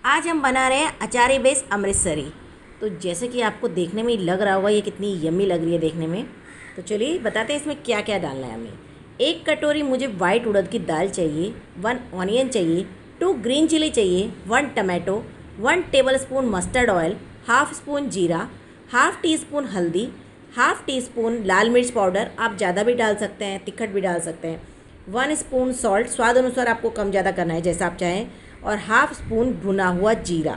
आज हम बना रहे हैं अचारी बेस अमृतसरी। तो जैसे कि आपको देखने में ही लग रहा होगा ये कितनी यम्मी लग रही है देखने में। तो चलिए बताते हैं इसमें क्या क्या डालना है हमें। 1 कटोरी मुझे वाइट उड़द की दाल चाहिए, 1 ऑनियन चाहिए, 2 ग्रीन चिली चाहिए, 1 tomato, 1 tablespoon mustard oil, half spoon जीरा, हाफ टी स्पून हल्दी, हाफ टी स्पून लाल मिर्च पाउडर, आप ज़्यादा भी डाल सकते हैं, तिखट भी डाल सकते हैं, 1 स्पून सॉल्ट, स्वाद अनुसार आपको कम ज़्यादा करना है जैसा आप चाहें, और हाफ स्पून भुना हुआ जीरा।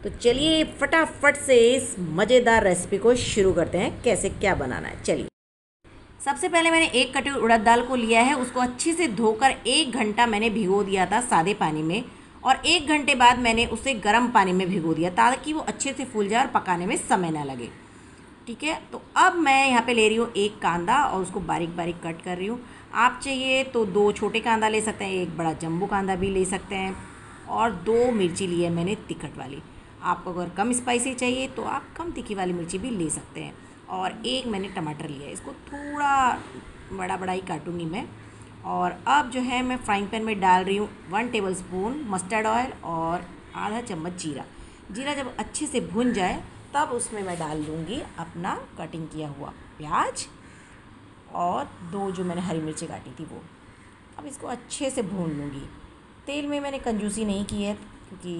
तो चलिए फटाफट से इस मज़ेदार रेसिपी को शुरू करते हैं, कैसे क्या बनाना है। चलिए सबसे पहले मैंने 1 कटोरी उड़द दाल को लिया है, उसको अच्छे से धोकर 1 घंटा मैंने भिगो दिया था सादे पानी में, और 1 घंटे बाद मैंने उसे गर्म पानी में भिगो दिया ताकि वो अच्छे से फूल जाए और पकाने में समय ना लगे। ठीक है, तो अब मैं यहाँ पे ले रही हूँ 1 कांदा और उसको बारीक बारीक कट कर रही हूँ। आप चाहिए तो 2 छोटे कांदा ले सकते हैं, 1 बड़ा जम्बो कांदा भी ले सकते हैं, और 2 मिर्ची ली है मैंने तिखट वाली। आपको अगर कम स्पाइसी चाहिए तो आप कम तीखी वाली मिर्ची भी ले सकते हैं, और 1 मैंने टमाटर लिया है, इसको थोड़ा बड़ा बड़ा ही काटूंगी मैं। और अब जो है मैं फ्राइंग पैन में डाल रही हूँ 1 टेबलस्पून मस्टर्ड ऑयल और आधा चम्मच जीरा। जीरा जब अच्छे से भुन जाए तब उसमें मैं डाल दूँगी अपना कटिंग किया हुआ प्याज और 2 जो मैंने हरी मिर्ची काटी थी वो। अब इसको अच्छे से भून लूँगी। तेल में मैंने कंजूसी नहीं की है क्योंकि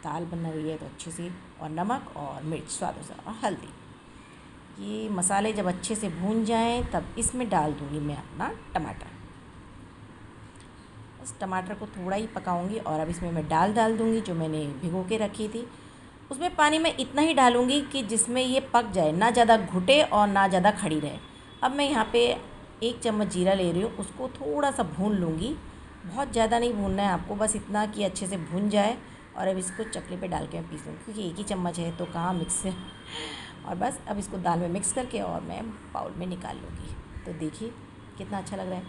दाल बन रही है तो अच्छे से, और नमक और मिर्च स्वाद अनुसार और हल्दी। ये मसाले जब अच्छे से भून जाएं तब इसमें डाल दूँगी मैं अपना टमाटर। बस टमाटर को थोड़ा ही पकाऊंगी, और अब इसमें मैं डाल दूँगी जो मैंने भिगो के रखी थी। उसमें पानी मैं इतना ही डालूँगी कि जिसमें ये पक जाए, ना ज़्यादा घुटे और ना ज़्यादा खड़ी रहे। अब मैं यहाँ पे 1 चम्मच जीरा ले रही हूँ, उसको थोड़ा सा भून लूँगी। बहुत ज़्यादा नहीं भूनना है आपको, बस इतना कि अच्छे से भून जाए। और अब इसको चकले पे डाल के मैं पीस लूँगी क्योंकि 1 ही चम्मच है तो कहाँ मिक्स है। और बस अब इसको दाल में मिक्स करके और मैं बाउल में निकाल लूँगी। तो देखिए कितना अच्छा लग रहा है।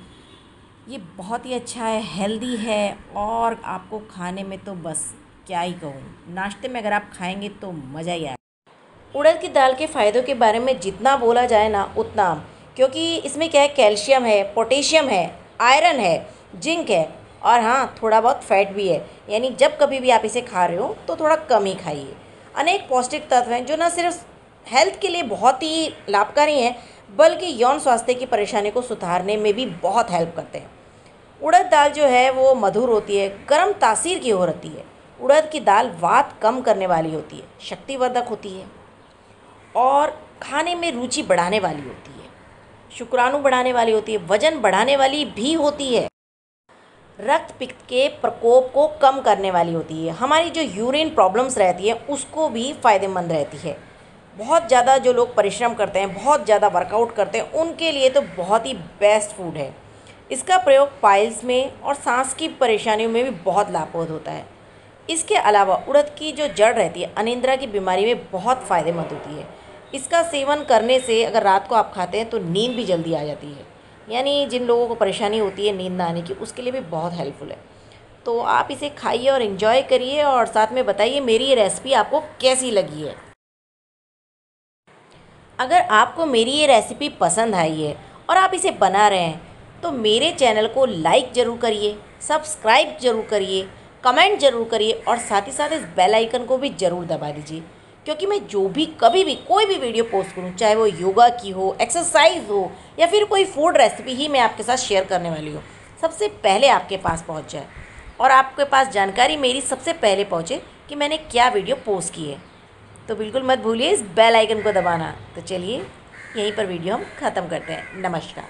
ये बहुत ही अच्छा है, हेल्दी है, और आपको खाने में तो बस क्या ही कहूँ, नाश्ते में अगर आप खाएंगे तो मज़ा ही आएगा। उड़द की दाल के फ़ायदों के बारे में जितना बोला जाए ना उतना, क्योंकि इसमें क्या है, कैल्शियम है, पोटेशियम है, आयरन है, जिंक है, और हाँ थोड़ा बहुत फैट भी है। यानी जब कभी भी आप इसे खा रहे हो तो थोड़ा कम ही खाइए। अनेक पौष्टिक तत्व हैं जो न सिर्फ हेल्थ के लिए बहुत ही लाभकारी हैं, बल्कि यौन स्वास्थ्य की परेशानी को सुधारने में भी बहुत हेल्प करते हैं। उड़द दाल जो है वो मधुर होती है, गर्म तासीर की ओर होती है। उड़द की दाल वात कम करने वाली होती है, शक्तिवर्धक होती है, और खाने में रुचि बढ़ाने वाली होती है, शुक्राणु बढ़ाने वाली होती है, वजन बढ़ाने वाली भी होती है, रक्त पित्त के प्रकोप को कम करने वाली होती है, हमारी जो यूरिन प्रॉब्लम्स रहती है उसको भी फ़ायदेमंद रहती है। बहुत ज़्यादा जो लोग परिश्रम करते हैं, बहुत ज़्यादा वर्कआउट करते हैं, उनके लिए तो बहुत ही बेस्ट फूड है। इसका प्रयोग पाइल्स में और सांस की परेशानियों में भी बहुत लाभप्रद होता है। इसके अलावा उड़द की जो जड़ रहती है अनिद्रा की बीमारी में बहुत फ़ायदेमंद होती है। इसका सेवन करने से अगर रात को आप खाते हैं तो नींद भी जल्दी आ जाती है। यानी जिन लोगों को परेशानी होती है नींद ना आने की, उसके लिए भी बहुत हेल्पफुल है। तो आप इसे खाइए और इन्जॉय करिए, और साथ में बताइए मेरी ये रेसिपी आपको कैसी लगी है। अगर आपको मेरी ये रेसिपी पसंद आई है और आप इसे बना रहे हैं तो मेरे चैनल को लाइक ज़रूर करिए, सब्सक्राइब ज़रूर करिए, कमेंट ज़रूर करिए, और साथ ही साथ इस बेल आइकन को भी ज़रूर दबा दीजिए, क्योंकि मैं जो भी कभी भी कोई भी वीडियो पोस्ट करूं, चाहे वो योगा की हो, एक्सरसाइज हो, या फिर कोई फूड रेसिपी ही मैं आपके साथ शेयर करने वाली हूँ, सबसे पहले आपके पास पहुँच जाए और आपके पास जानकारी मेरी सबसे पहले पहुँचे कि मैंने क्या वीडियो पोस्ट की है। तो बिल्कुल मत भूलिए इस बेल आइकन को दबाना। तो चलिए यहीं पर वीडियो हम ख़त्म करते हैं। नमस्कार।